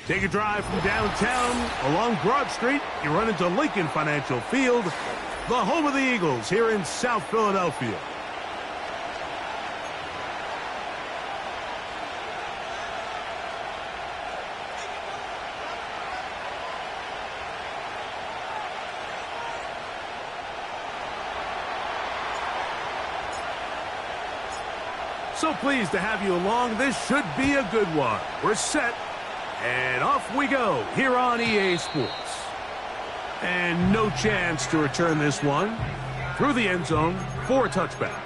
Take a drive from downtown along Broad Street. You run into Lincoln Financial Field, the home of the Eagles here in South Philadelphia. So pleased to have you along. This should be a good one. We're set. And off we go here on EA Sports. And no chance to return this one through the end zone for a touchback.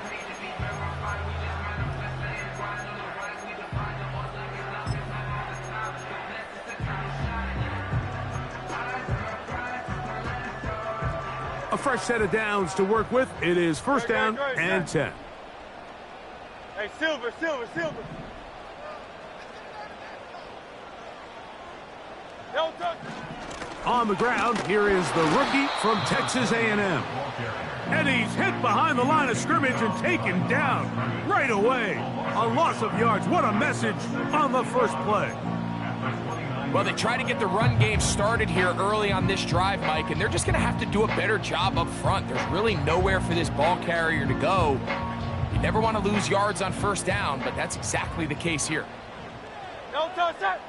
A fresh set of downs to work with. It is first down and 10. Hey, Silver. On the ground, here is the rookie from Texas A&M. And he's hit behind the line of scrimmage and taken down right away. A loss of yards. What a message on the first play. Well, they try to get the run game started here early on this drive, Mike, and they're just going to have to do a better job up front. There's really nowhere for this ball carrier to go. You never want to lose yards on first down, but that's exactly the case here. No touch that.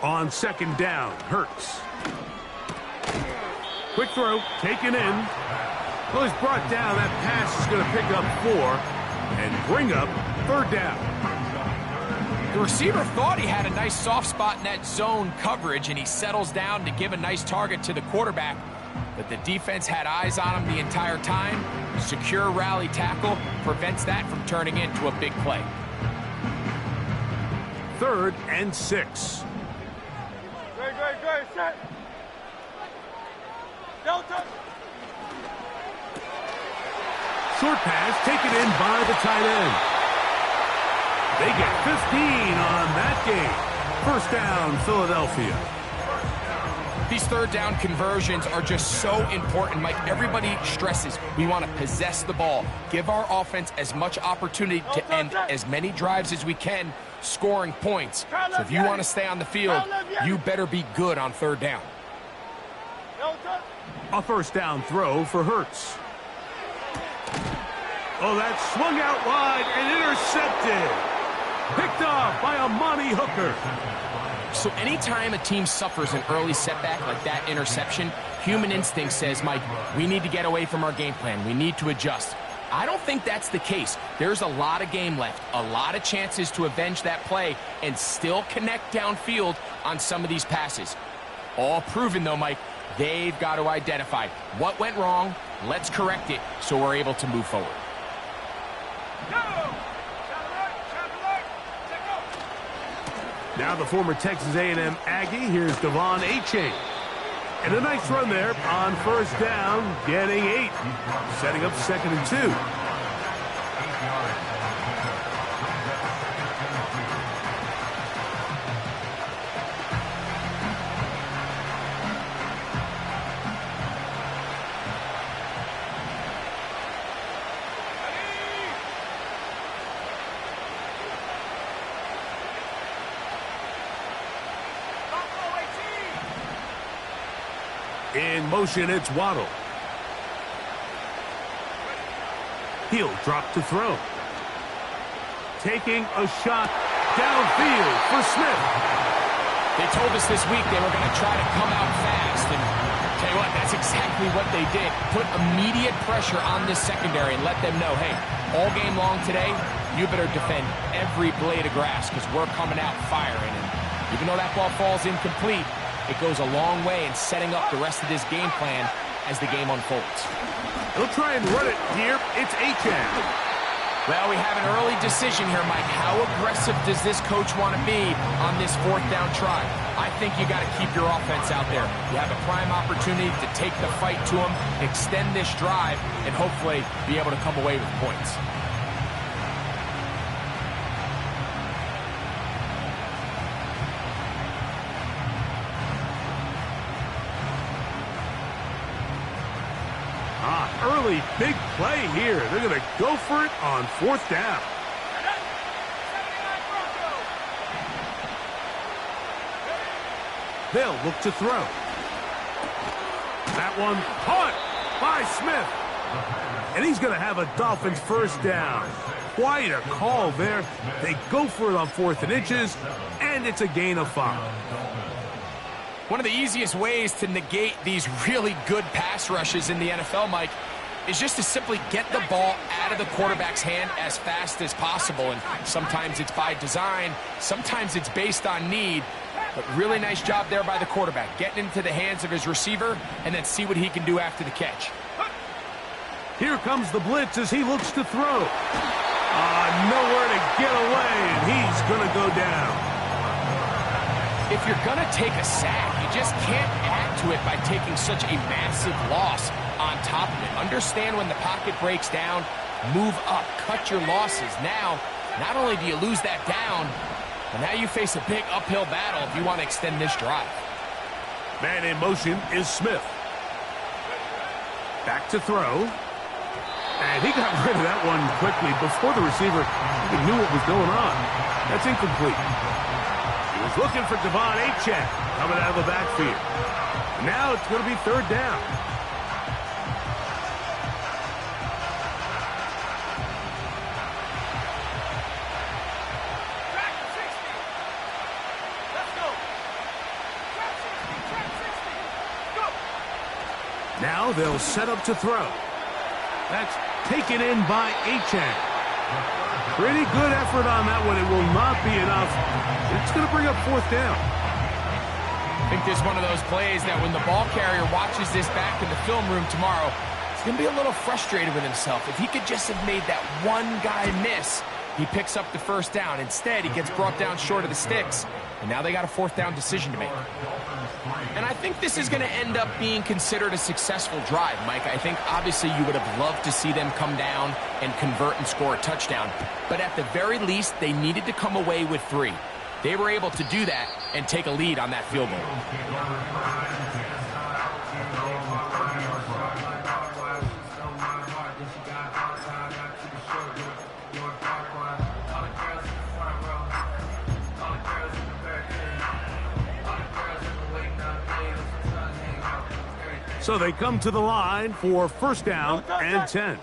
On second down, Hurts. Quick throw, taken in. Well, he's brought down. That pass is going to pick up 4 and bring up third down. The receiver thought he had a nice soft spot in that zone coverage, and he settles down to give a nice target to the quarterback. But the defense had eyes on him the entire time. Secure rally tackle prevents that from turning into a big play. 3rd and 6. Great, set. Delta. Short pass taken in by the tight end. They get 15 on that game. First down, Philadelphia. These third down conversions are just so important, Mike. Everybody stresses we want to possess the ball, give our offense as much opportunity to end as many drives as we can, scoring points. So if you want to stay on the field, you better be good on third down. A first down throw for Hurts. Oh, that swung out wide and intercepted. Picked off by Amani Hooker. So anytime a team suffers an early setback like that interception, human instinct says, Mike, we need to get away from our game plan. We need to adjust. I don't think that's the case. There's a lot of game left, a lot of chances to avenge that play and still connect downfield on some of these passes. All proven, though, Mike, they've got to identify what went wrong, let's correct it so we're able to move forward. Now the former Texas A&M Aggie, here's Devon Achane. And a nice run there on first down, getting 8. Setting up 2nd and 2. In motion, it's Waddle. He'll drop to throw. Taking a shot downfield for Smith. They told us this week they were going to try to come out fast, and tell you what, that's exactly what they did. Put immediate pressure on this secondary and let them know, hey, all game long today, you better defend every blade of grass because we're coming out firing. And even though that ball falls incomplete, it goes a long way in setting up the rest of this game plan as the game unfolds. He'll try and run it here. It's Achane. Well, we have an early decision here, Mike. How aggressive does this coach want to be on this fourth down try? I think you got to keep your offense out there. You have a prime opportunity to take the fight to them, extend this drive, and hopefully be able to come away with points. Early big play here. They're going to go for it on fourth down. They'll look to throw. That one caught by Smith. And he's going to have a Dolphins first down. Quite a call there. They go for it on 4th and inches, and it's a gain of 5. One of the easiest ways to negate these really good pass rushes in the NFL, Mike, is just to simply get the ball out of the quarterback's hand as fast as possible. And sometimes it's by design, sometimes it's based on need. But really nice job there by the quarterback, getting into the hands of his receiver and then see what he can do after the catch. Here comes the blitz as he looks to throw. Nowhere to get away, and he's going to go down. If you're going to take a sack, you just can't add to it by taking such a massive loss on top of it. Understand when the pocket breaks down, move up, cut your losses. Now, not only do you lose that down, but now you face a big uphill battle if you want to extend this drive. Man in motion is Smith. Back to throw. And he got rid of that one quickly before the receiver even knew what was going on. That's incomplete. He was looking for Achane coming out of the backfield. Now it's going to be 3rd down. Now they'll set up to throw. That's taken in by Achane. Pretty good effort on that one. It will not be enough. It's going to bring up 4th down. I think this is one of those plays that when the ball carrier watches this back in the film room tomorrow, he's going to be a little frustrated with himself. If he could just have made that one guy miss, he picks up the 1st down. Instead, he gets brought down short of the sticks, and now they got a 4th down decision to make. And I think this is going to end up being considered a successful drive, Mike. I think obviously you would have loved to see them come down and convert and score a touchdown. But at the very least, they needed to come away with 3. They were able to do that and take a lead on that field goal. So they come to the line for 1st down and 10.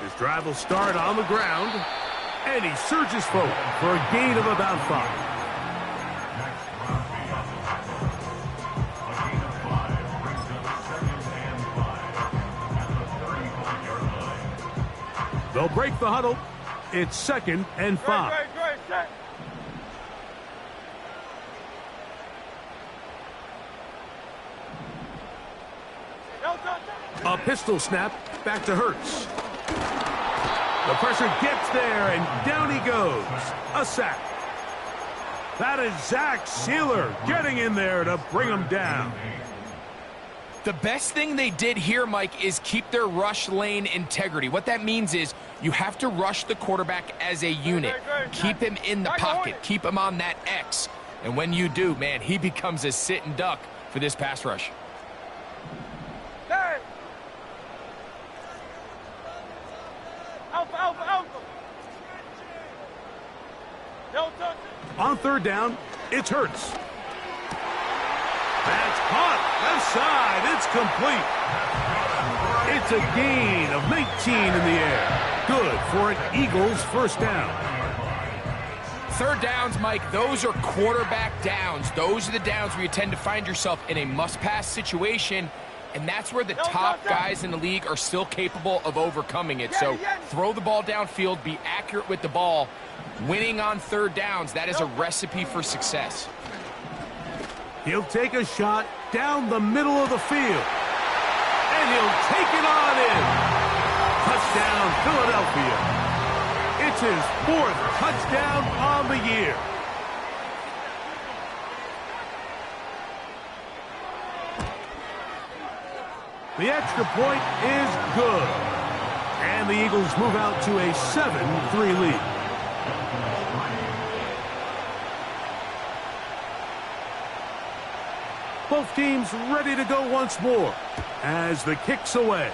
His drive will start on the ground, and he surges forward for a gain of about 5. They'll break the huddle. It's 2nd and 5. Great, set. A pistol snap back to Hurts. The pressure gets there, and down he goes. A sack. That is Zach Sealer getting in there to bring him down. The best thing they did here, Mike, is keep their rush lane integrity. What that means is you have to rush the quarterback as a unit. Keep him in the pocket. Keep him on that X. And when you do, man, he becomes a sitting duck for this pass rush. Alpha, alpha, alpha. No touch. On third down, it's Hurts. That's caught. Left side. It's complete. It's a gain of 19 in the air. Good for an Eagles first down. Third downs, Mike, those are quarterback downs. Those are the downs where you tend to find yourself in a must-pass situation, and that's where the top guys in the league are still capable of overcoming it. So throw the ball downfield, be accurate with the ball. Winning on third downs, that is a recipe for success. He'll take a shot down the middle of the field, and he'll take it on in. Touchdown, Philadelphia. It's his fourth touchdown on the year. The extra point is good. And the Eagles move out to a 7-3 lead. Both teams ready to go once more as the kick's away.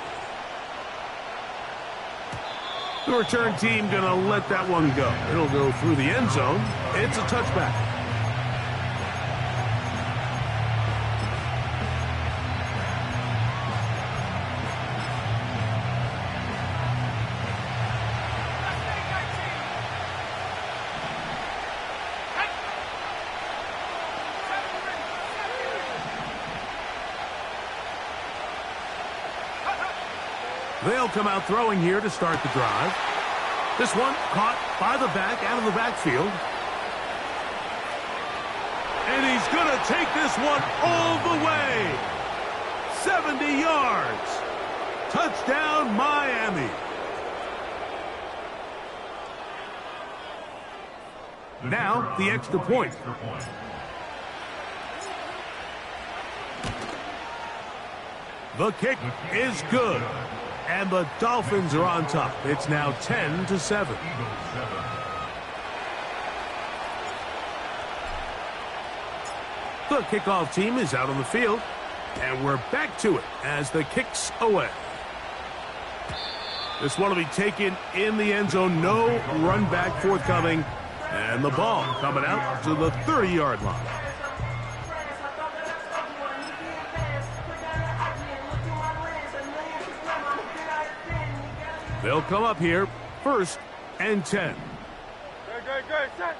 The return team going to let that one go. It'll go through the end zone. It's a touchback. They'll come out throwing here to start the drive. This one caught by the back out of the backfield. And he's going to take this one all the way. 70 yards. Touchdown, Miami. Now the extra point. The kick is good. And the Dolphins are on top. It's now 10-7. The kickoff team is out on the field. And we're back to it as the kick's away. This one will be taken in the end zone. No run back forthcoming. And the ball coming out to the 30-yard line. They'll come up here, 1st and 10. Good, set.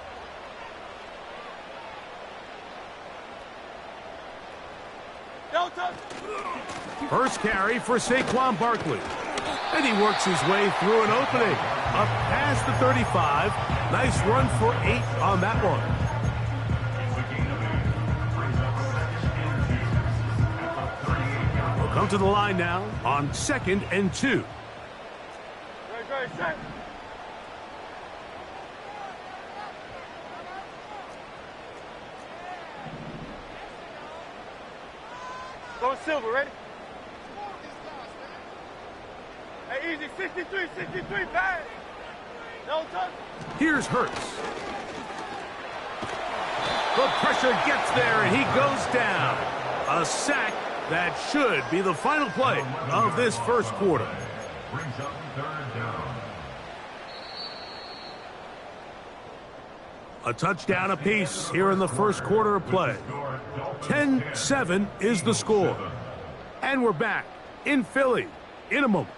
No touch. First carry for Saquon Barkley. And he works his way through an opening. Up past the 35. Nice run for 8 on that one. We'll come to the line now on 2nd and 2. Set. Go Silver, ready? Hey, easy, 63, bad. No touch. Here's Hurts. The pressure gets there, and he goes down. A sack that should be the final play of this first quarter. Brings up 3rd down. A touchdown apiece here in the first quarter of play. 10-7 is the score. And we're back in Philly in a moment.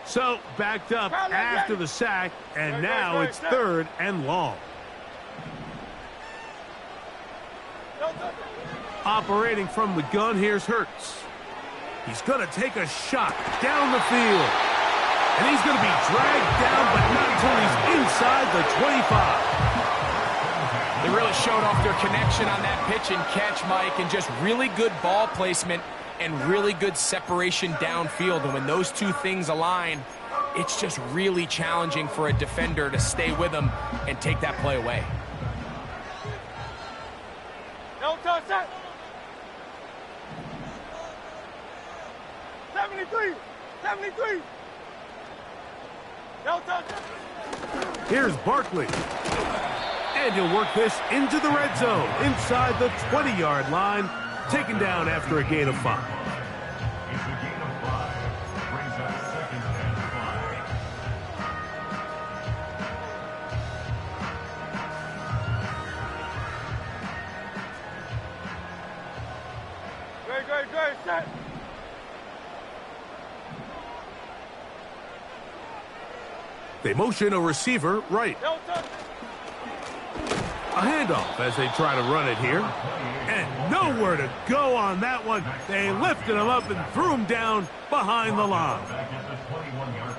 So backed up after the sack, and now it's 3rd and long. Operating from the gun, here's Hurts. He's going to take a shot down the field. And he's going to be dragged down, but not until he's inside the 25. They really showed off their connection on that pitch and catch, Mike, and just really good ball placement and really good separation downfield. And when those two things align, it's just really challenging for a defender to stay with them and take that play away. No touch, set. 73. No touch. Here's Barkley. And he'll work this into the red zone, inside the 20-yard line, taken down after a gain of 5. It's a gain of 5. Brings up 2nd and 5. Great, set. They motion a receiver right. No touch. A handoff as they try to run it here. And nowhere to go on that one. They lifted him up and threw him down behind the line.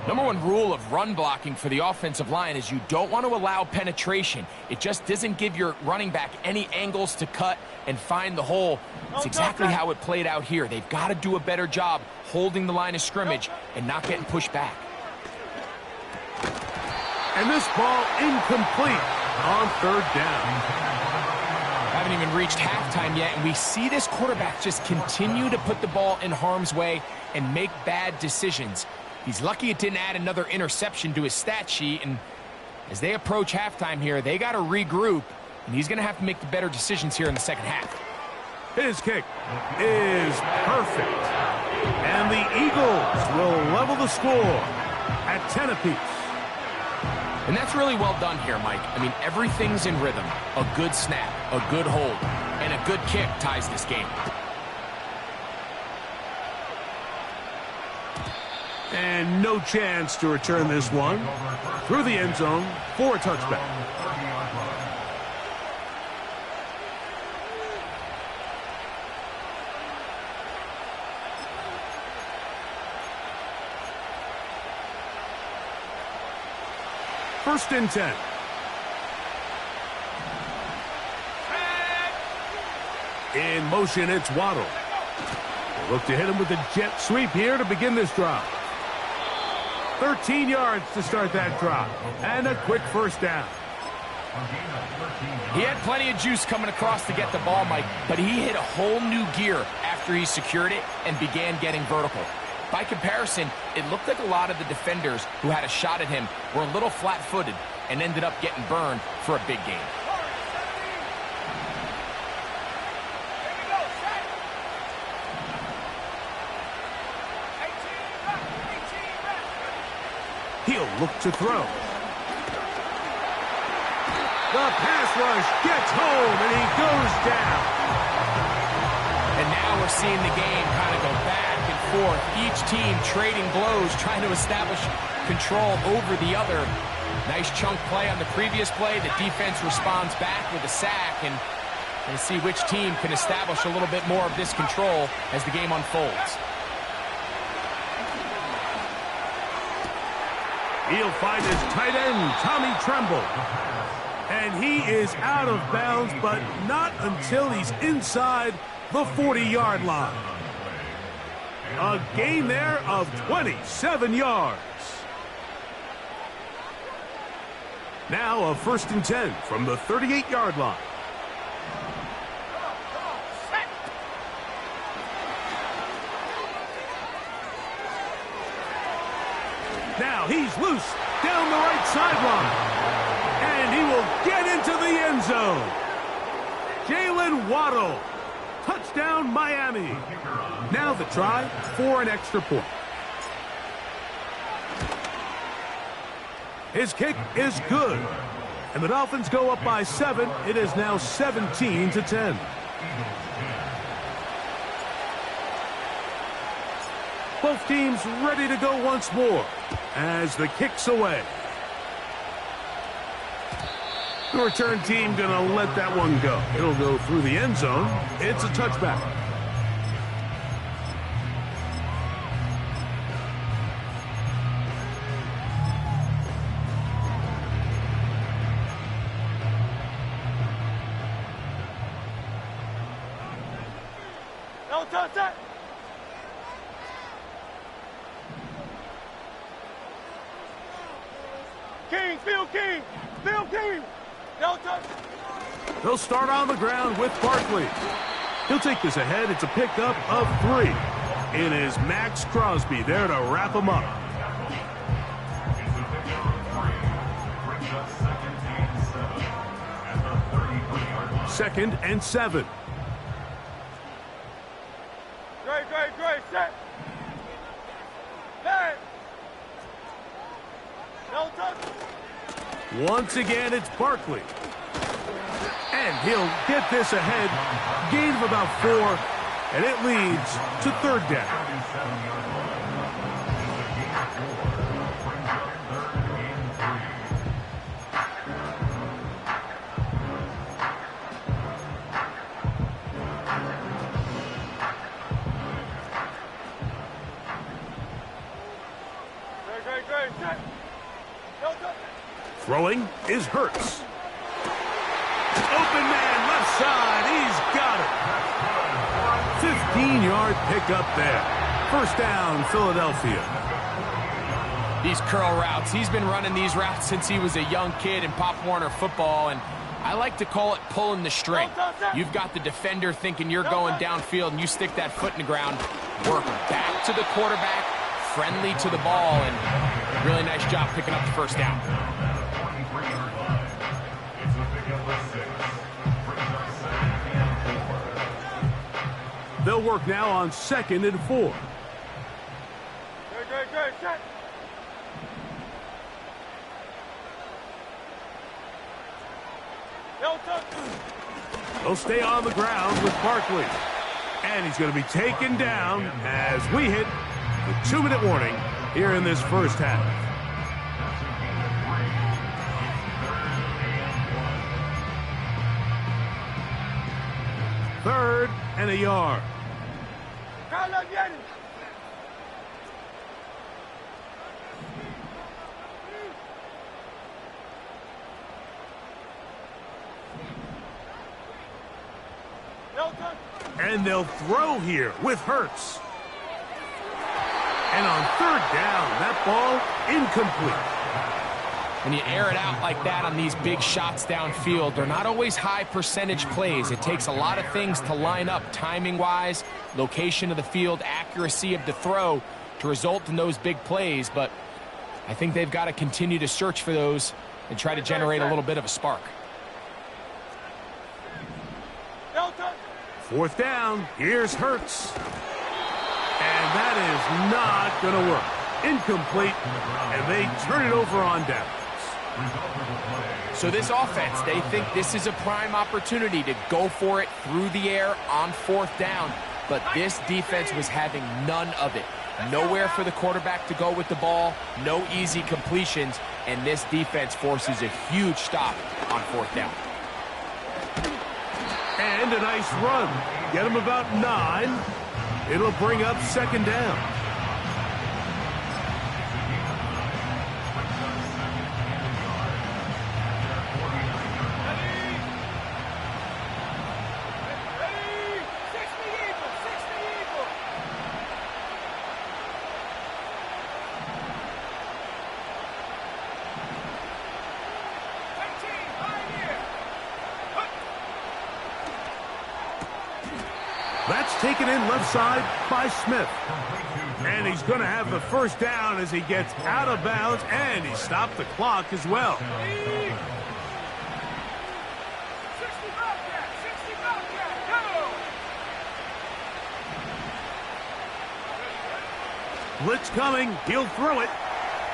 Number one rule of run blocking for the offensive line is you don't want to allow penetration. It just doesn't give your running back any angles to cut and find the hole. It's exactly how it played out here. They've got to do a better job holding the line of scrimmage and not getting pushed back. And this ball incomplete on 3rd down. Haven't even reached halftime yet, and we see this quarterback just continue to put the ball in harm's way and make bad decisions. He's lucky it didn't add another interception to his stat sheet, and as they approach halftime here, they got to regroup, and he's going to have to make the better decisions here in the second half. His kick is perfect. And the Eagles will level the score at 10 apiece. And that's really well done here, Mike. I mean, everything's in rhythm. A good snap, a good hold, and a good kick ties this game. And no chance to return this one through the end zone for a touchback. First and 10. In motion, it's Waddle. They look to hit him with a jet sweep here to begin this drive. 13 yards to start that drive. And a quick first down. He had plenty of juice coming across to get the ball, Mike, but he hit a whole new gear after he secured it and began getting vertical. By comparison, it looked like a lot of the defenders who had a shot at him were a little flat-footed and ended up getting burned for a big gain. He'll look to throw. The pass rush gets home, and he goes down. And now we're seeing the game kind of go back and forth. Each team trading blows, trying to establish control over the other. Nice chunk play on the previous play. The defense responds back with a sack, and we'll see which team can establish a little bit more of this control as the game unfolds. He'll find his tight end, Tommy Tremble. And he is out of bounds, but not until he's inside the 40-yard line. A gain there of 27 yards. Now a first and 10 from the 38-yard line. Now he's loose down the right sideline. And he will get into the end zone. Jalen Waddle. Touchdown, Miami. Now the try for an extra point. His kick is good. And the Dolphins go up by 7. It is now 17-10. Both teams ready to go once more as the kick's away. The return team going to let that one go. It'll go through the end zone. It's a touchback. No touch that. King, Phil King, Phil King. No touch. They'll start on the ground with Barkley. He'll take this ahead. It's a pickup of 3. It is Max Crosby there to wrap him up. 2nd and 7. Great, set. Hey. No touch. Once again, it's Barkley. And he'll get this ahead. Gain of about 4, and it leads to 3rd down. Great, set. No touch. Throwing is Hurts. Open man, left side. He's got it. 15-yard pickup there. 1st down, Philadelphia. These curl routes, he's been running these routes since he was a young kid in Pop Warner football, and I like to call it pulling the string. You've got the defender thinking you're going downfield, and you stick that foot in the ground, work back to the quarterback, friendly to the ball, and really nice job picking up the 1st down. They'll work now on 2nd and 4. Great, set. No touch. He'll stay on the ground with Barkley. And he's going to be taken down as we hit the 2-minute warning here in this 1st half. Third and a yard. And they'll throw here with Hurts. And on 3rd down, that ball incomplete. When you air it out like that on these big shots downfield, they're not always high percentage plays. It takes a lot of things to line up timing-wise, location of the field, accuracy of the throw to result in those big plays. But I think they've got to continue to search for those and try to generate a little bit of a spark. 4th down, here's Hurts. And that is not going to work. Incomplete, and they turn it over on downs. So this offense, they think this is a prime opportunity to go for it through the air on 4th down. But this defense was having none of it. Nowhere for the quarterback to go with the ball, no easy completions, and this defense forces a huge stop on 4th down. And a nice run. Get him about 9. It'll bring up 2nd down. That's taken in left side by Smith. And he's going to have the 1st down as he gets out of bounds, and he stopped the clock as well. Blitz coming. He'll throw it.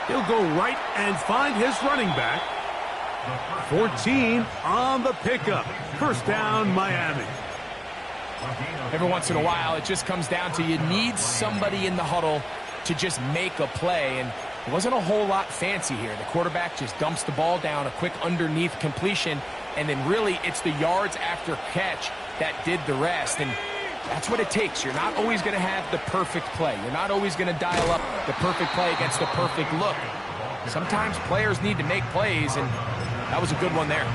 He'll go right and find his running back. 14 on the pickup. 1st down, Miami. Every once in a while, it just comes down to you need somebody in the huddle to just make a play, and it wasn't a whole lot fancy here. The quarterback just dumps the ball down, a quick underneath completion, and then really it's the yards after catch that did the rest, and that's what it takes. You're not always going to have the perfect play. You're not always going to dial up the perfect play against the perfect look. Sometimes players need to make plays, and that was a good one there.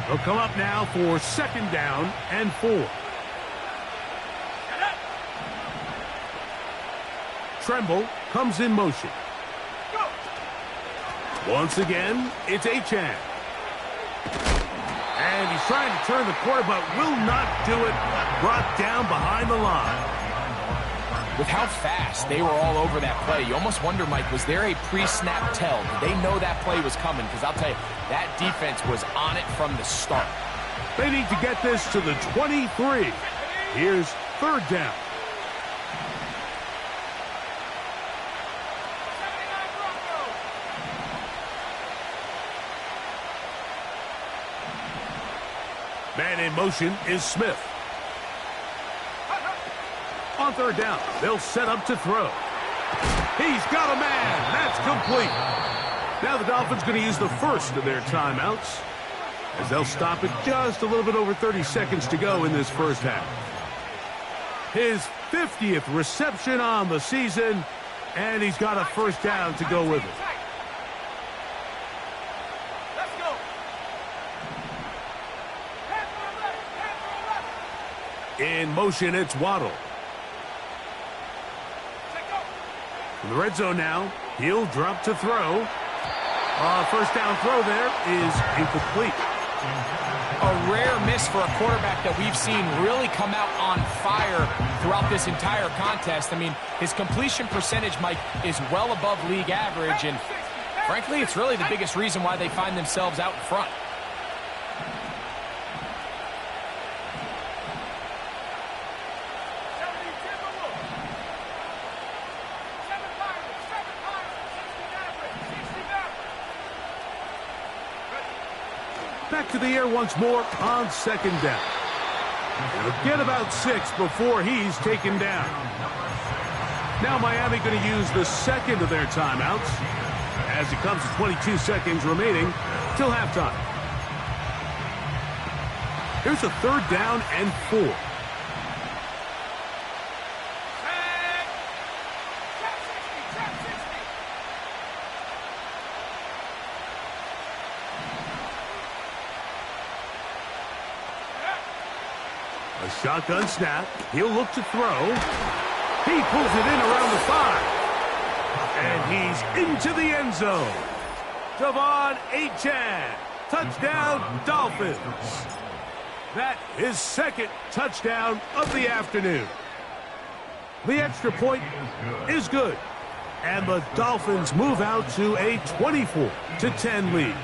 They'll come up now for 2nd down and 4. Tremble comes in motion. Once again, it's Achane. And He's trying to turn the corner, but will not do it. Brought down behind the line. With how fast they were all over that play, you almost wonder, Mike, was there a pre-snap tell? Did they know that play was coming? Because I'll tell you, that defense was on it from the start. They need to get this to the 23. Here's third down. Man in motion is Smith. On third down, they'll set up to throw. He's got a man. That's complete. Now the Dolphins going to use the first of their timeouts, as they'll stop it just a little bit over 30 seconds to go in this first half. His 50th reception on the season, and he's got a first down to go with it. In motion, it's Waddle. In the red zone now, he'll drop to throw. First down throw there is incomplete. A rare miss for a quarterback that we've seen really come out on fire throughout this entire contest. I mean, his completion percentage, Mike, is well above league average, and frankly, it's really the biggest reason why they find themselves out in front. Back to the air once more on second down. They'll get about 6 before he's taken down. Now Miami going to use the second of their timeouts as it comes to 22 seconds remaining till halftime. Here's a third down and 4. A shotgun snap. He'll look to throw. He pulls it in around the 5. And he's into the end zone. Devon Achane. Touchdown, Dolphins. That is second touchdown of the afternoon. The extra point is good. And the Dolphins move out to a 24-10 lead.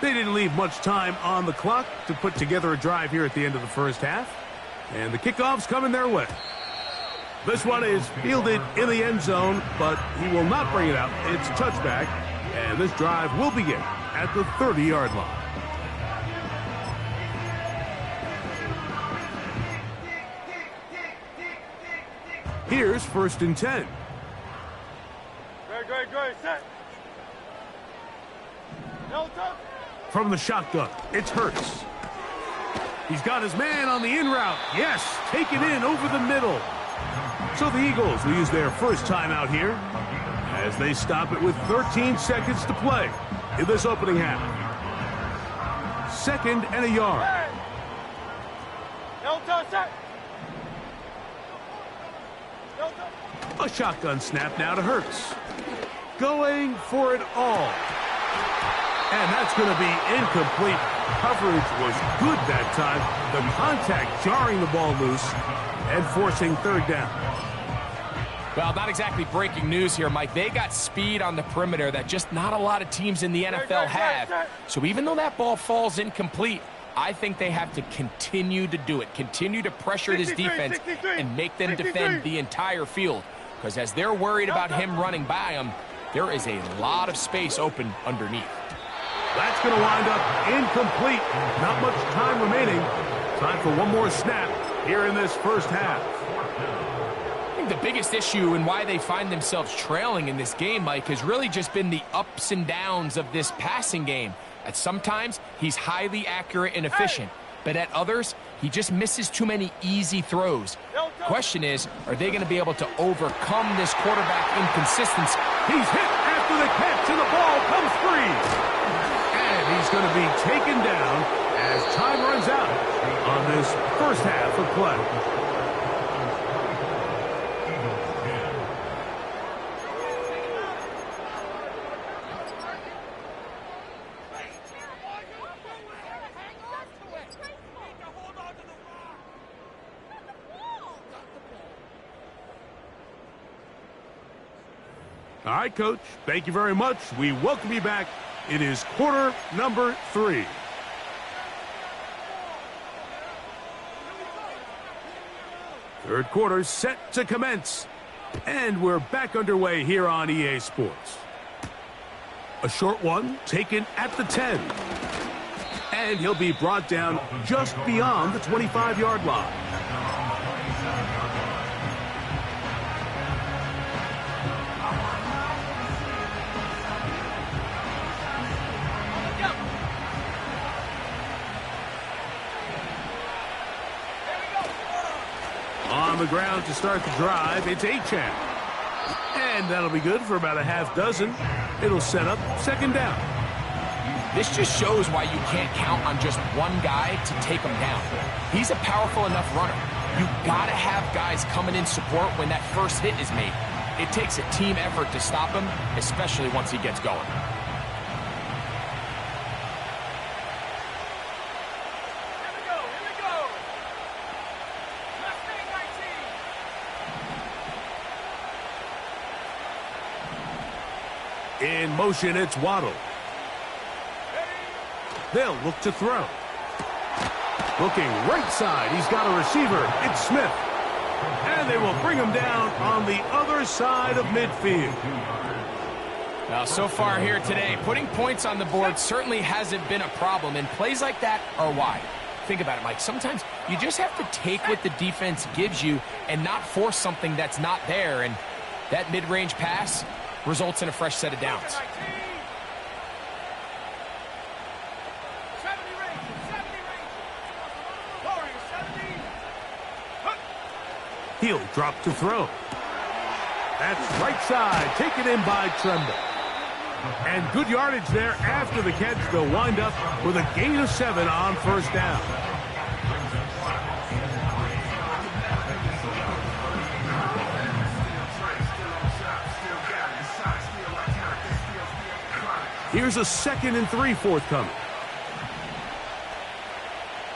They didn't leave much time on the clock to put together a drive here at the end of the first half. And the kickoff's coming their way. This one is fielded in the end zone, but he will not bring it out. It's a touchback, and this drive will begin at the 30-yard line. Here's first and 10. Great, set. From the shotgun, it's Hurts. He's got his man on the in route. Yes, take it in over the middle. So the Eagles will use their first timeout here as they stop it with 13 seconds to play in this opening half. 2nd and a yard. A shotgun snap now to Hurts. Going for it all. And that's going to be incomplete. Coverage was good that time. The contact jarring the ball loose and forcing third down. Well, not exactly breaking news here, Mike. They got speed on the perimeter that just not a lot of teams in the NFL have. So even though that ball falls incomplete, I think they have to continue to do it. Continue to pressure this defense and make them defend the entire field. Because as they're worried about him running by them, there is a lot of space open underneath. That's going to wind up incomplete. Not much time remaining. Time for one more snap here in this first half. I think the biggest issue and why they find themselves trailing in this game, Mike, has really just been the ups and downs of this passing game. At sometimes, he's highly accurate and efficient. But at others, he just misses too many easy throws. Question is, are they going to be able to overcome this quarterback inconsistency? He's hit after the catch, and the ball comes free. And he's going to be taken down as time runs out on this first half of play. All right, Coach. Thank you very much. We welcome you back. It is quarter number 3. Third quarter set to commence. And we're back underway here on EA Sports. A short one taken at the 10. And he'll be brought down just beyond the 25-yard line. On the ground to start the drive, it's Achane. And that'll be good for about a half dozen. It'll set up second down. This just shows why you can't count on just one guy to take him down. He's a powerful enough runner. You gotta have guys coming in support when that first hit is made. It takes a team effort to stop him, especially once he gets going. In motion, it's Waddle. They'll look to throw. Looking right side, he's got a receiver. It's Smith. And they will bring him down on the other side of midfield. Now, so far here today, putting points on the board certainly hasn't been a problem, and plays like that are why. Think about it, Mike. Sometimes you just have to take what the defense gives you and not force something that's not there, and that mid-range pass results in a fresh set of downs. He'll drop to throw. That's right side, taken in by Tremble. And good yardage there after the catch. They'll wind up with a gain of 7 on first down. Here's a 2nd and 3 forthcoming.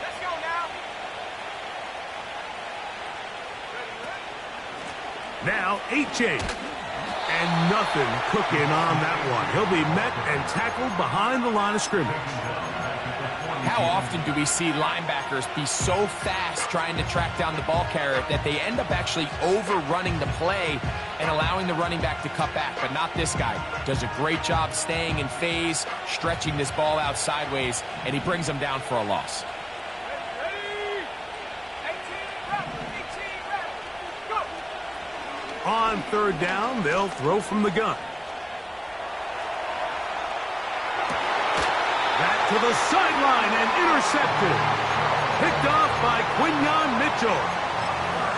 Let's go now. Now, Achane. And nothing cooking on that one. He'll be met and tackled behind the line of scrimmage. How often do we see linebackers be so fast trying to track down the ball carrier that they end up actually overrunning the play and allowing the running back to cut back? But not this guy. Does a great job staying in phase, stretching this ball out sideways, and he brings them down for a loss. On third down, they'll throw from the gun. That to the sideline and intercepted. Picked off by Quinyon Mitchell.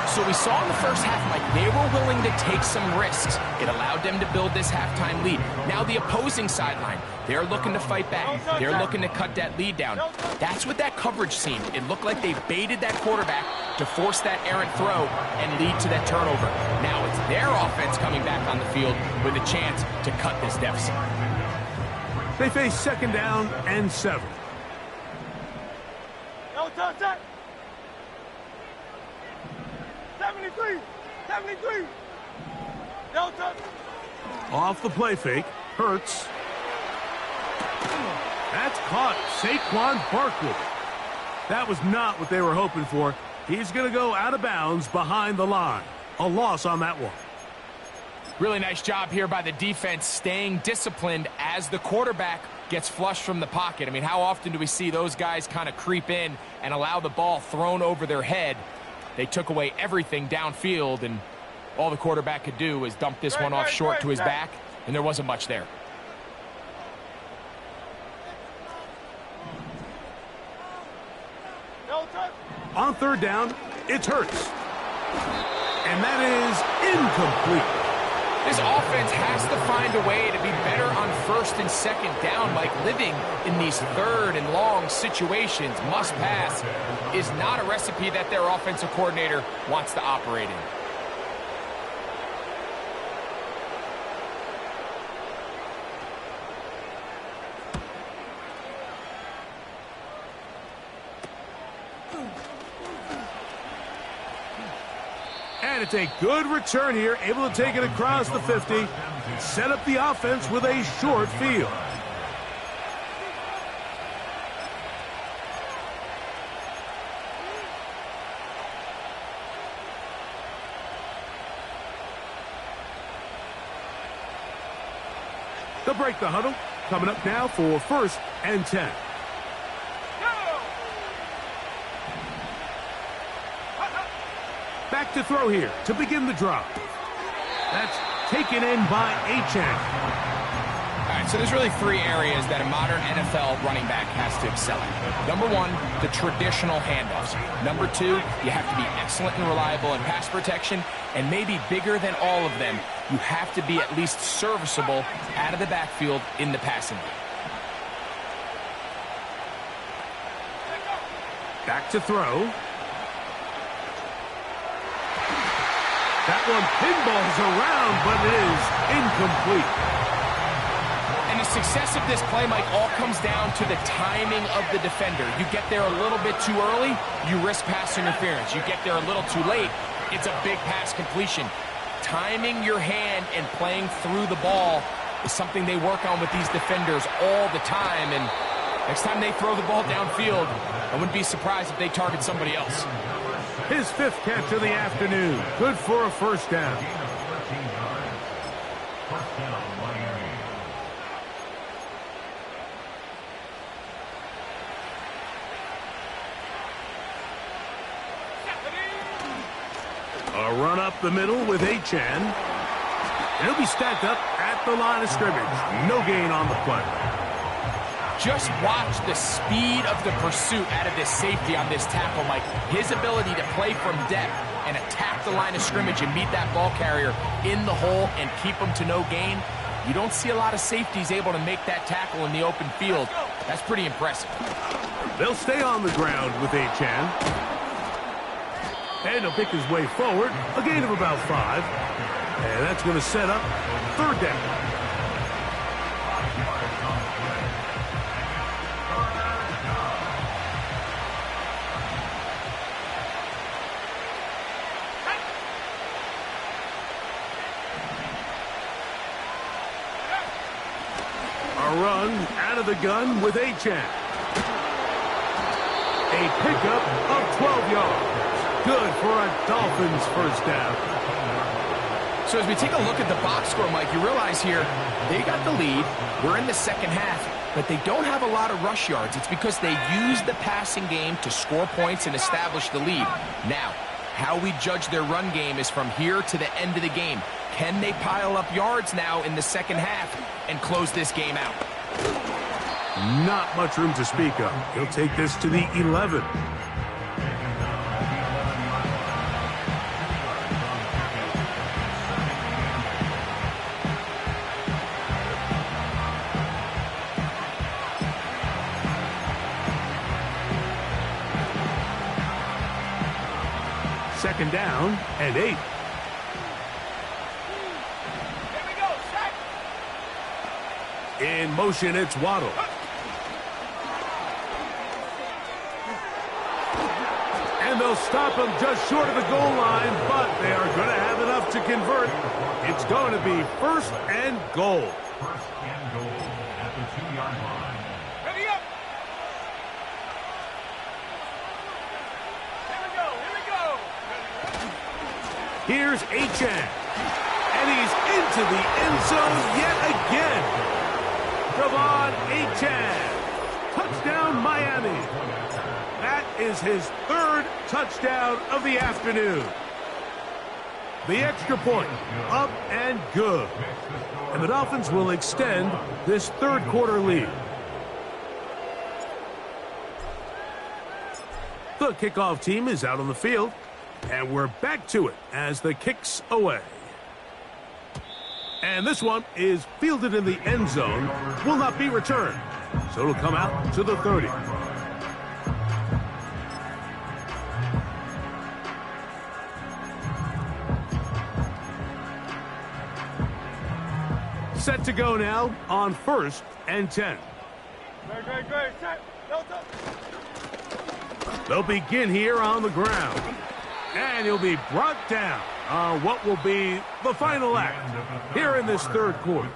So we saw in the first half, Mike, they were willing to take some risks. It allowed them to build this halftime lead. Now the opposing sideline, they're looking to fight back. They're looking to cut that lead down. That's what that coverage seemed. It looked like they baited that quarterback to force that errant throw and lead to that turnover. Now it's their offense coming back on the field with a chance to cut this deficit. They face 2nd down and 7. No touch that. 73. 73. No touch. Off the play fake. Hurts. That's caught. Saquon Barkley. That was not what they were hoping for. He's going to go out of bounds behind the line. A loss on that one. Really nice job here by the defense staying disciplined as the quarterback gets flushed from the pocket. I mean, how often do we see those guys kind of creep in and allow the ball thrown over their head? They took away everything downfield, and all the quarterback could do was dump this one off short to his back, and there wasn't much there. On third down, it's Hurts. And that is incomplete. This offense has to find a way to be better on 1st and 2nd down. Like, living in these 3rd and long situations, must pass, is not a recipe that their offensive coordinator wants to operate in. And it's a good return here, able to take it across the 50, set up the offense with a short field. They'll break the huddle. Coming up now for 1st and 10. Back to throw here to begin the drive. That's taken in by Achane. All right, so there's really 3 areas that a modern NFL running back has to excel at. Number 1, the traditional handoffs. Number 2, you have to be excellent and reliable in pass protection. And maybe bigger than all of them, you have to be at least serviceable out of the backfield in the passing game. Back to throw. That one pinballs around, but it is incomplete. And the success of this play, Mike, all comes down to the timing of the defender. You get there a little bit too early, you risk pass interference. You get there a little too late, it's a big pass completion. Timing your hand and playing through the ball is something they work on with these defenders all the time. And next time they throw the ball downfield, I wouldn't be surprised if they target somebody else. His 5th catch of the afternoon. Good for a 1st down. A run up the middle with Achane. He'll be stacked up at the line of scrimmage. No gain on the play. Just watch the speed of the pursuit out of this safety on this tackle, Mike. His ability to play from depth and attack the line of scrimmage and meet that ball carrier in the hole and keep him to no gain. You don't see a lot of safeties able to make that tackle in the open field. That's pretty impressive. They'll stay on the ground with Achane. And he'll pick his way forward. A gain of about 5. And that's going to set up 3rd down. A run out of the gun with Achane. A pickup of 12 yards. Good for a Dolphins 1st down. So as we take a look at the box score, Mike, you realize here they got the lead. We're in the 2nd half, but they don't have a lot of rush yards. It's because they use the passing game to score points and establish the lead. Now, how we judge their run game is from here to the end of the game. Can they pile up yards now in the 2nd half and close this game out? Not much room to speak of. He'll take this to the 11. Second down and 8. In motion, it's Waddle. And they'll stop him just short of the goal line, but they are going to have enough to convert. It's going to be 1st and goal. 1st and goal at the 2-yard line. Ready up. Here we go. Here's Achane. And he's into the end zone yet again. Devon Achane. Touchdown, Miami. That is his 3rd touchdown of the afternoon. The extra point, up and good. And the Dolphins will extend this 3rd quarter lead. The kickoff team is out on the field. And we're back to it as the kick's away. And this one is fielded in the end zone, will not be returned. So it'll come out to the 30. Set to go now on 1st and 10. Great. Set. They'll begin here on the ground. And he'll be brought down what will be the final act here in this third quarter.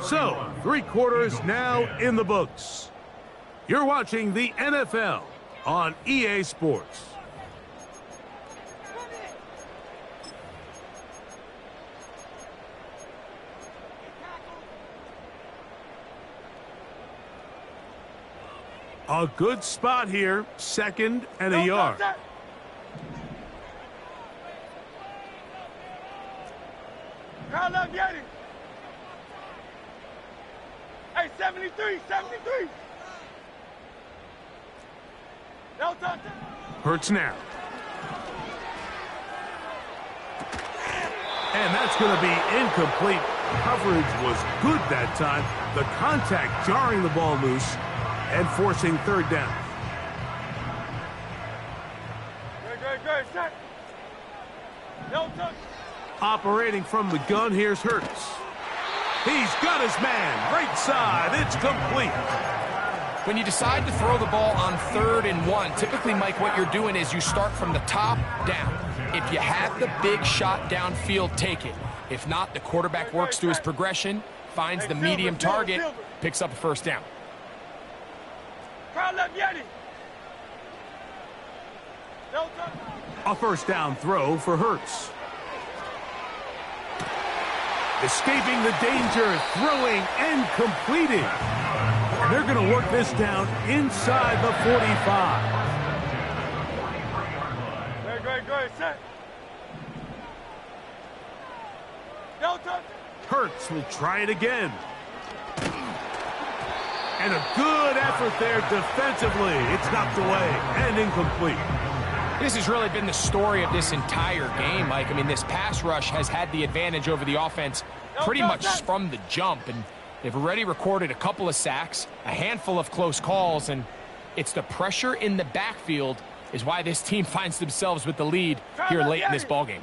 So, 3 quarters now in the books. You're watching the NFL on EA Sports. A good spot here, 2nd and a yard. Hey, 73, 73. No touch. Hurts now. And that's going to be incomplete. Coverage was good that time. The contact jarring the ball loose and forcing 3rd down. Good, set. No touch. Operating from the gun, here's Hurts. He's got his man. Right side. It's complete. When you decide to throw the ball on 3rd and 1, typically, Mike, what you're doing is you start from the top down. If you have the big shot downfield, take it. If not, the quarterback works through his progression, finds the medium target, picks up a 1st down. A 1st down throw for Hurts. Escaping the danger, throwing and completing. And they're going to work this down inside the 45. Good, set. No touch. Hurts will try it again. And a good effort there defensively. It's knocked away and incomplete. This has really been the story of this entire game, Mike. I mean, this pass rush has had the advantage over the offense pretty much from the jump. And they've already recorded a couple of sacks, a handful of close calls, and it's the pressure in the backfield is why this team finds themselves with the lead here late in this ballgame.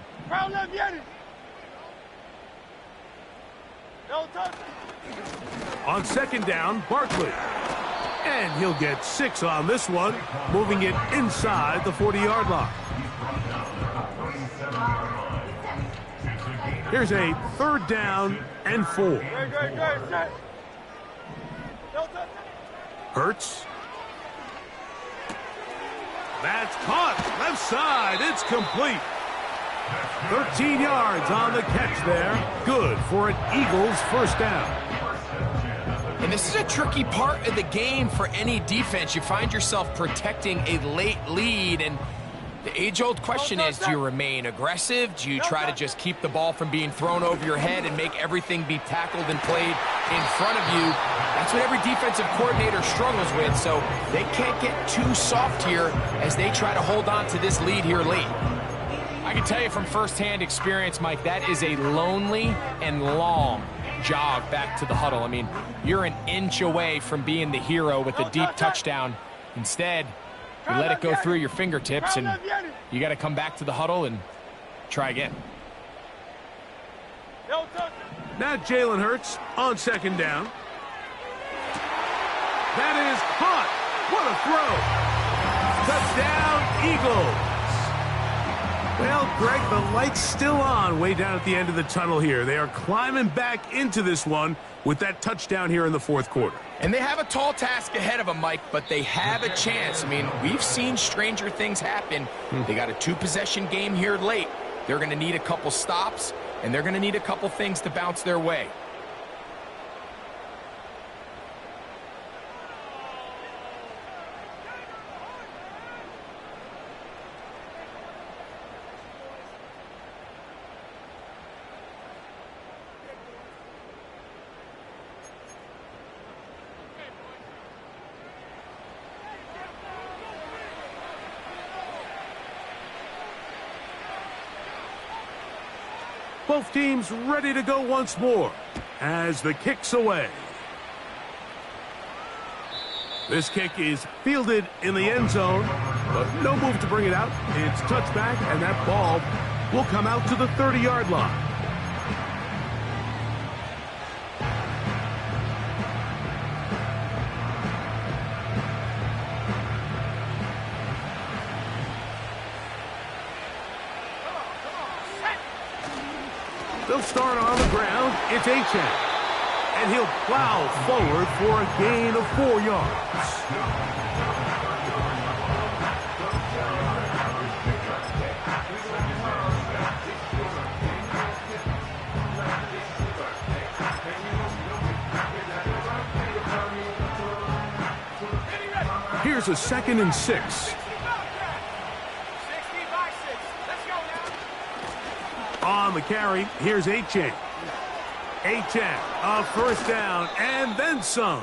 On 2nd down, Barkley. And he'll get 6 on this one, moving it inside the 40-yard line. Here's a 3rd down and 4. Hurts. That's caught. Left side. It's complete. 13 yards on the catch there. Good for an Eagles 1st down. And this is a tricky part of the game for any defense. You find yourself protecting a late lead, and the age-old question is, do you remain aggressive? Do you try to just keep the ball from being thrown over your head and make everything be tackled and played in front of you? That's what every defensive coordinator struggles with, so they can't get too soft here as they try to hold on to this lead here late. I can tell you from firsthand experience, Mike, that is a lonely and long jog back to the huddle. I mean, you're an inch away from being the hero with a deep touchdown. Instead, you let it go through your fingertips, and you got to come back to the huddle and try again. Now Jalen Hurts on 2nd down. That is caught. What a throw. Touchdown, Eagles. Well, Greg, the light's still on way down at the end of the tunnel here. They are climbing back into this one with that touchdown here in the 4th quarter. And they have a tall task ahead of them, Mike, but they have a chance. I mean, we've seen stranger things happen. They got a 2-possession game here late. They're going to need a couple stops, and they're going to need a couple things to bounce their way. Both teams ready to go once more as the kick's away. This kick is fielded in the end zone, but no move to bring it out. It's touchback, and that ball will come out to the 30-yard line. They'll start on the ground. It's Achan. And he'll plow forward for a gain of 4 yards. Here's a 2nd and 6. On the carry, here's Achan. Achan, a first down, and then some.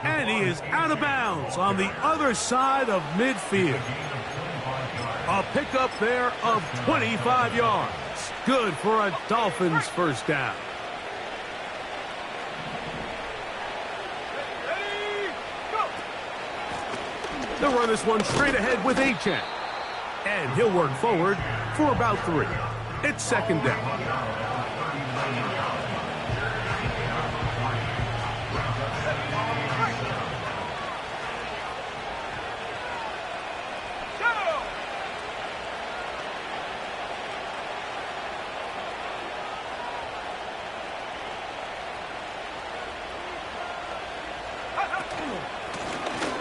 And he is out of bounds on the other side of midfield. A pickup there of 25 yards. Good for a Dolphins first down. They'll run this one straight ahead with Achan. And he'll work forward for about 3. It's 2nd down.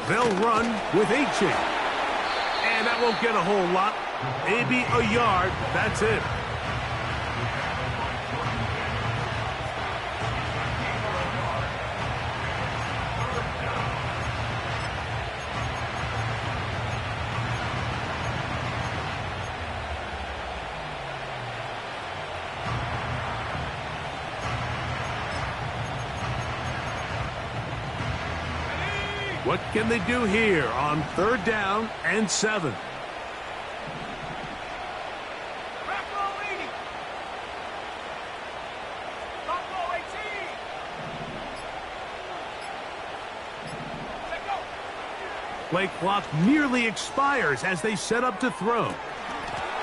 They'll run with Achan. And that won't get a whole lot. Maybe a yard. That's it. What can they do here on 3rd down and 7? Play clock nearly expires as they set up to throw.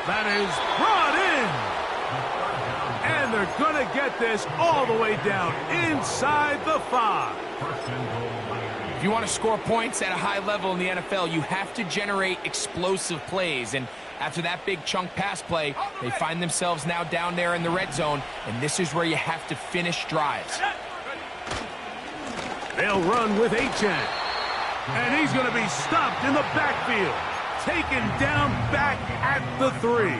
That is brought in. And they're going to get this all the way down inside the 5. If you want to score points at a high level in the NFL, you have to generate explosive plays. And after that big chunk pass play, they find themselves now down there in the red zone. And this is where you have to finish drives. They'll run with Achan. And he's going to be stopped in the backfield. Taken down back at the 3.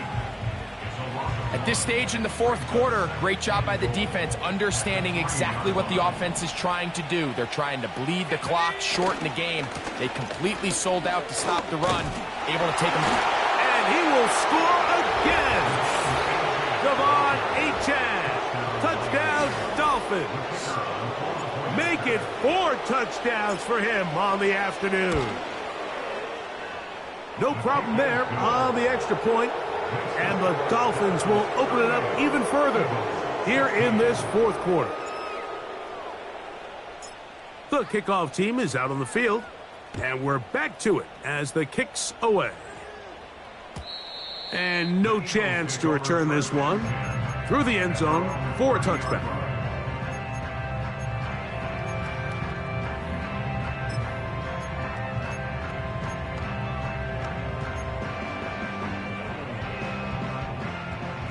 At this stage in the 4th quarter, great job by the defense understanding exactly what the offense is trying to do. They're trying to bleed the clock, shorten the game. They completely sold out to stop the run, able to take them. And he will score again. Devon Achan. Touchdown, Dolphins. Make it 4 touchdowns for him on the afternoon. No problem there on the extra point. And the Dolphins will open it up even further here in this 4th quarter. The kickoff team is out on the field, and we're back to it as the kick's away. And no chance to return this one through the end zone for a touchback.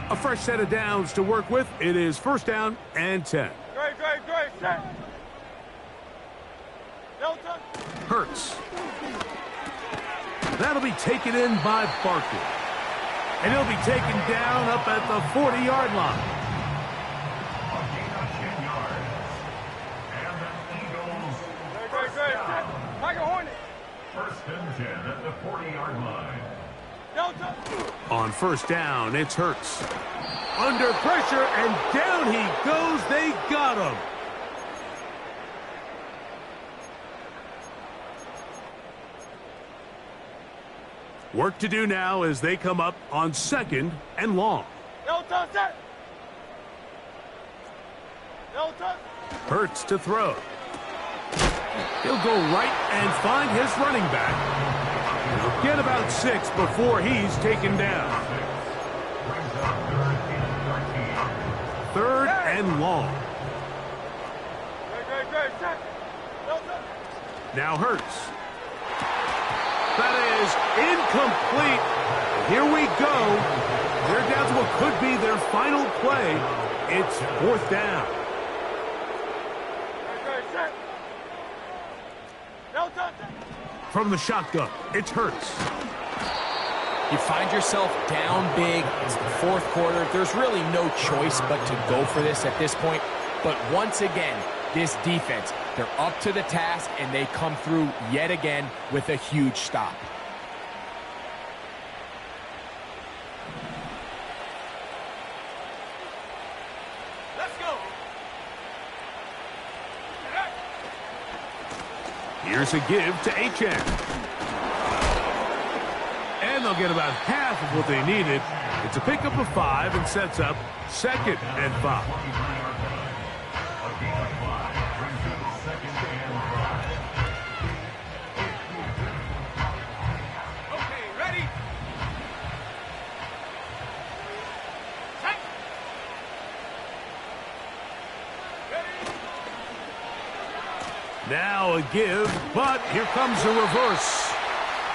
A fresh set of downs to work with. It is 1st down and 10. Great. Hurts. That'll be taken in by Barkley. And he'll be taken down up at the 40-yard line. Great. Tiger Hornet. 1st and 10 at the 40-yard line. On 1st down, it's Hurts. Under pressure, and down he goes. They got him. Work to do now as they come up on 2nd and long. Hurts to throw. He'll go right and find his running back. He'll get about 6 before he's taken down. 3rd and long. Now Hurts. That is incomplete. Here we go They're down to what could be their final play. It's 4th down. From the shotgun, it's Hurts. You find yourself down big. It's the 4th quarter. There's really no choice but to go for this at this point. But once again, this defense, they're up to the task, and they come through yet again with a huge stop. Let's go. Here's a give to HN. And they'll get about half of what they needed. It's a pickup of 5 and sets up 2nd and 5. Okay, ready? Set. Now a give, but here comes the reverse.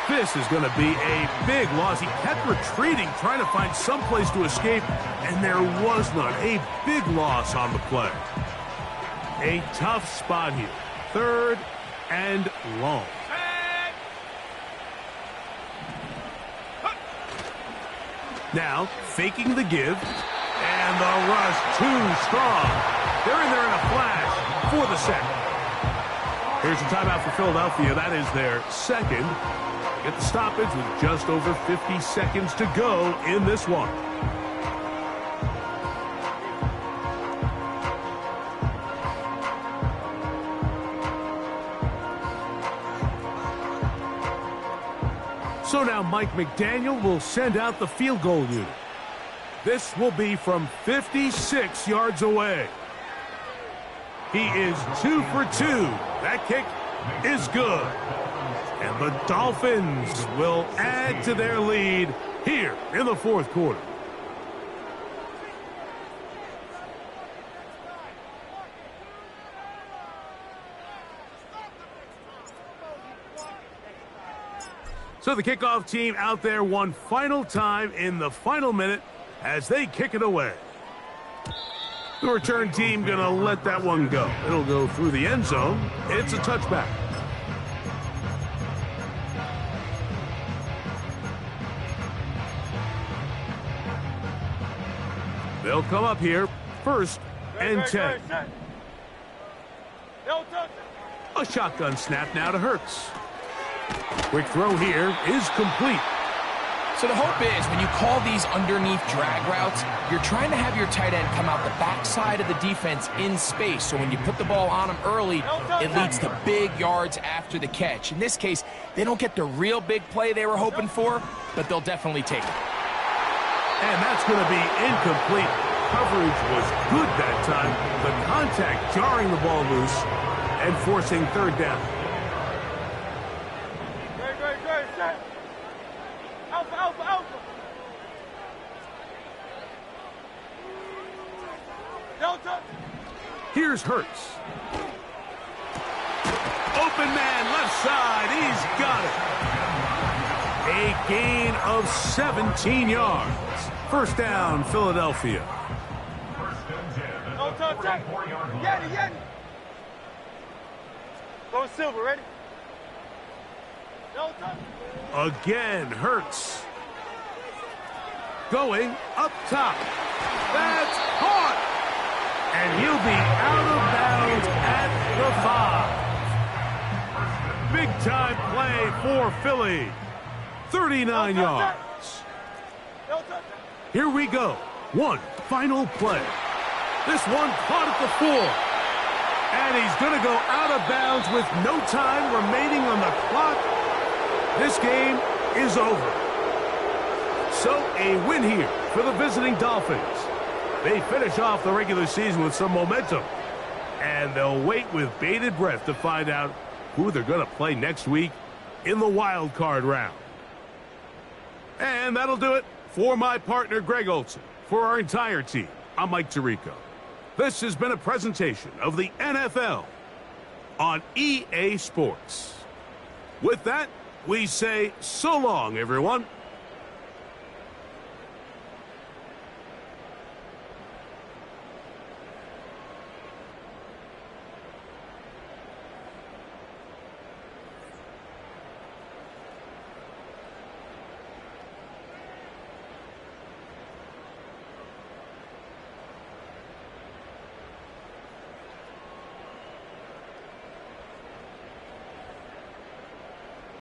This is going to be a big loss. He kept retreating, trying to find some place to escape, and there was none. A big loss on the play. A tough spot here. 3rd and long. Now, faking the give, and the rush too strong. They're in there in a flash for the sack. Here's a timeout for Philadelphia. That is their 2nd. Get the stoppage with just over 50 seconds to go in this one. So now Mike McDaniel will send out the field goal unit. This will be from 56 yards away. He is 2 for 2. That kick is good. And the Dolphins will add to their lead here in the 4th quarter. So the kickoff team out there one final time in the final minute as they kick it away. The return team going to let that one go. It'll go through the end zone. It's a touchback. They'll come up here, 1st and 10. A shotgun snap now to Hurts. Quick throw here is complete. So the hope is when you call these underneath drag routes, you're trying to have your tight end come out the backside of the defense in space. So when you put the ball on him early, it leads to big yards after the catch. In this case, they don't get the real big play they were hoping for, but they'll definitely take it. And that's going to be incomplete. Coverage was good that time. The contact jarring the ball loose and forcing 3rd down. Great, set. Alpha, alpha, alpha. Delta. Here's Hurts. Open man, left side. He's got it. A gain of 17 yards. 1st down, Philadelphia. No touch, check. Yeti. Go silver, ready? No touch. Again, Hurts. Going up top. That's caught. And he'll be out of bounds at the 5. Big time play for Philly. 39 yards. Here we go. One final play. This one caught at the 4. And he's going to go out of bounds with no time remaining on the clock. This game is over. So a win here for the visiting Dolphins. They finish off the regular season with some momentum. And they'll wait with bated breath to find out who they're going to play next week in the wild card round. And that'll do it for my partner, Greg Olson. For our entire team, I'm Mike Tirico. This has been a presentation of the NFL on EA Sports. With that, we say so long, everyone.